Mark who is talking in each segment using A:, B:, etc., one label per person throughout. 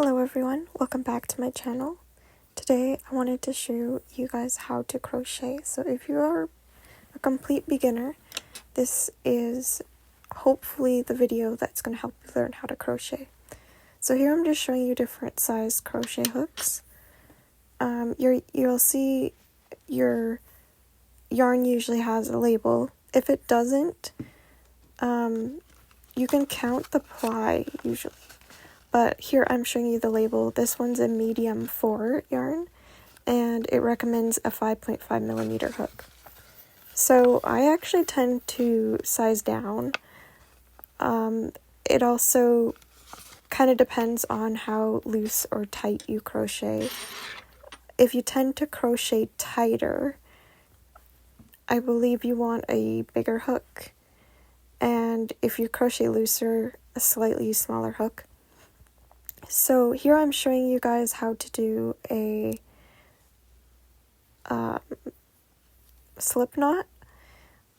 A: Hello everyone, welcome back to my channel. Today I wanted to show you guys how to crochet. So if you are a complete beginner, this is hopefully the video that's going to help you learn how to crochet. So here I'm just showing you different size crochet hooks. You'll see your yarn usually has a label. If it doesn't, you can count the ply usually. But here I'm showing you the label. This one's a medium 4 yarn, and it recommends a 5.5 millimeter hook. So I actually tend to size down. It also kind of depends on how loose or tight you crochet. If you tend to crochet tighter, I believe you want a bigger hook. And if you crochet looser, a slightly smaller hook. So here I'm showing you guys how to do a slip knot,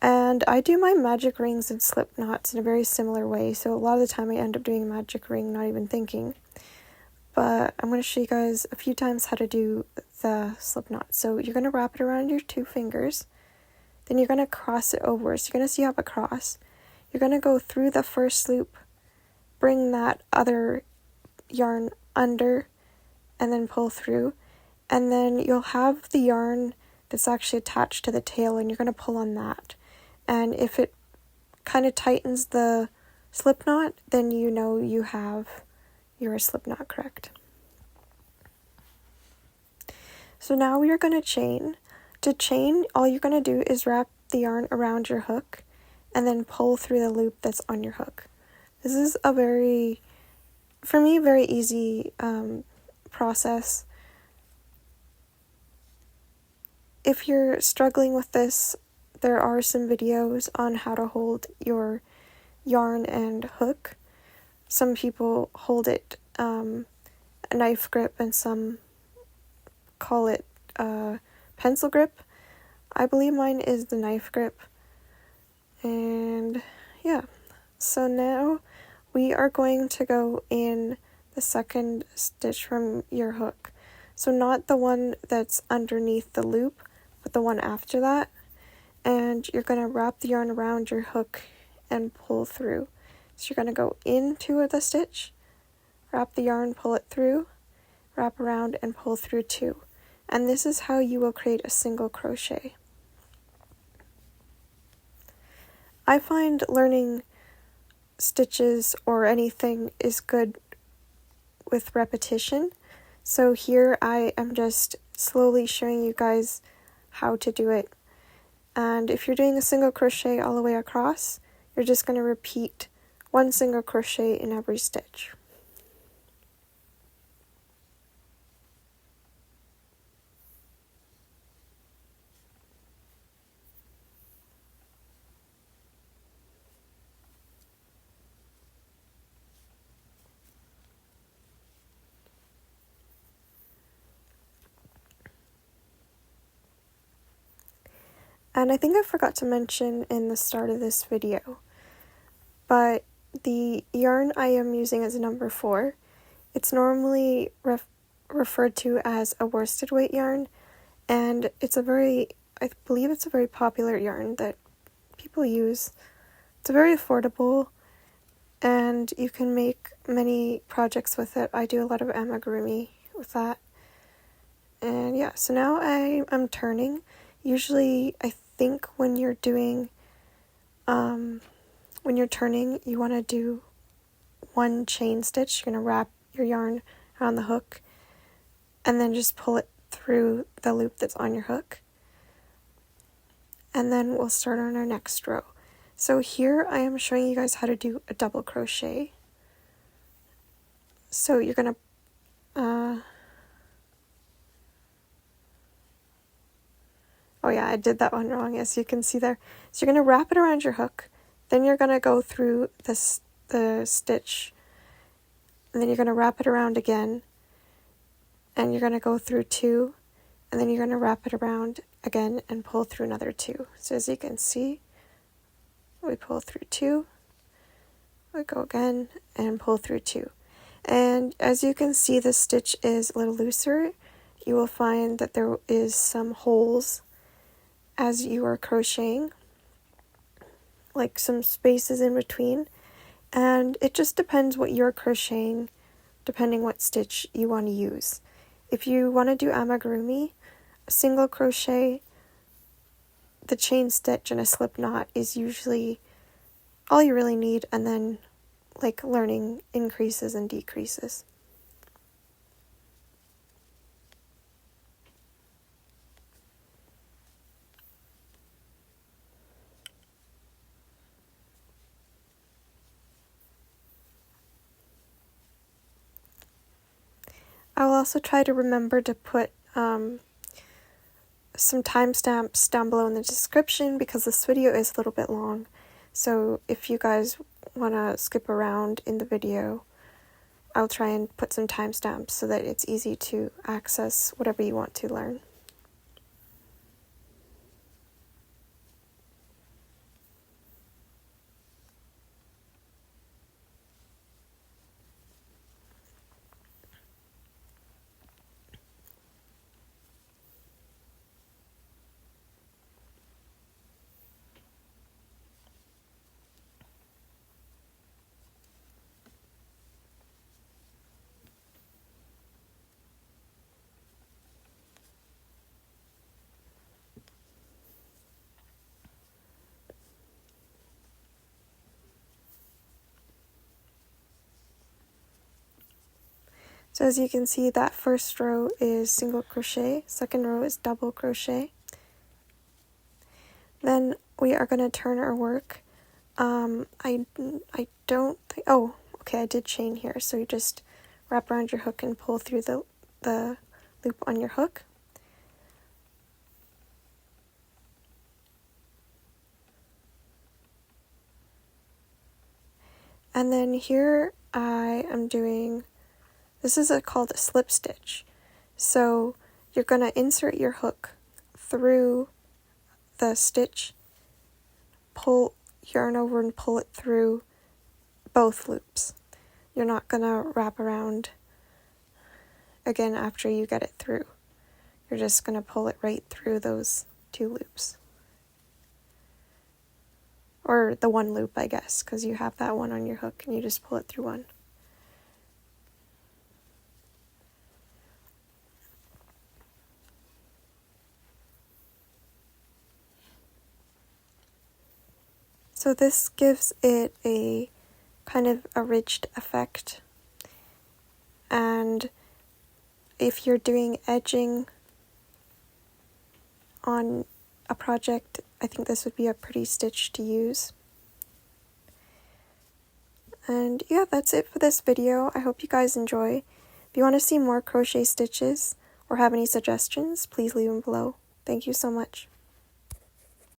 A: and I do my magic rings and slip knots in a very similar way, so a lot of the time I end up doing a magic ring not even thinking, but I'm going to show you guys a few times how to do the slip knot. So you're going to wrap it around your 2 fingers, then you're going to cross it over, so you're going to see how it cross. You're going to go through the first loop, bring that other yarn under, and then pull through, and then you'll have the yarn that's actually attached to the tail, and you're going to pull on that. And if it kind of tightens the slip knot, then you know you have your slip knot correct. So now we are going to chain. To chain, all you're going to do is wrap the yarn around your hook and then pull through the loop that's on your hook. This is a very easy process. If you're struggling with this, there are some videos on how to hold your yarn and hook. Some people hold it a knife grip and some call it pencil grip. I believe mine is the knife grip. And yeah, so now we are going to go in the second stitch from your hook. So not the one that's underneath the loop, but the one after that. And you're going to wrap the yarn around your hook and pull through. So you're going to go into the stitch, wrap the yarn, pull it through, wrap around, and pull through 2. And this is how you will create a single crochet. I find learning stitches or anything is good with repetition. So here I am just slowly showing you guys how to do it. And if you're doing a single crochet all the way across, you're just going to repeat 1 single crochet in every stitch. And I think I forgot to mention in the start of this video, but the yarn I am using is number 4. It's normally referred to as a worsted weight yarn, and I believe it's a very popular yarn that people use. It's very affordable, and you can make many projects with it. I do a lot of amigurumi with that. And yeah, so now I'm turning. Usually, I think when you're doing, when you're turning, you want to do 1 chain stitch. You're going to wrap your yarn around the hook and then just pull it through the loop that's on your hook. And then we'll start on our next row. So here I am showing you guys how to do a double crochet. So you're going to, oh yeah, I did that one wrong, as you can see there. So you're going to wrap it around your hook, then you're going to go through the stitch, and then you're going to wrap it around again, and you're going to go through 2, and then you're going to wrap it around again and pull through another 2. So as you can see, we pull through 2, we go again and pull through 2. And as you can see, the stitch is a little looser. You will find that there is some holes as you are crocheting, like some spaces in between. And it just depends what you're crocheting, depending what stitch you want to use. If you want to do amigurumi, a single crochet, the chain stitch, and a slip knot is usually all you really need, and then like learning increases and decreases. I'll also try to remember to put some timestamps down below in the description because this video is a little bit long. So if you guys want to skip around in the video, I'll try and put some timestamps so that it's easy to access whatever you want to learn. So as you can see, that first row is single crochet, second row is double crochet. Then we are going to turn our work. I don't think, oh, okay, I did chain here. So you just wrap around your hook and pull through the loop on your hook. And then here I am doing, this is called a slip stitch. So you're going to insert your hook through the stitch, pull yarn over and pull it through both loops. You're not going to wrap around again after you get it through. You're just going to pull it right through those two loops. Or the one loop, I guess, because you have that one on your hook and you just pull it through one. So this gives it a kind of a ridged effect. And if you're doing edging on a project, I think this would be a pretty stitch to use. And yeah, that's it for this video. I hope you guys enjoy. If you want to see more crochet stitches or have any suggestions, please leave them below. Thank you so much.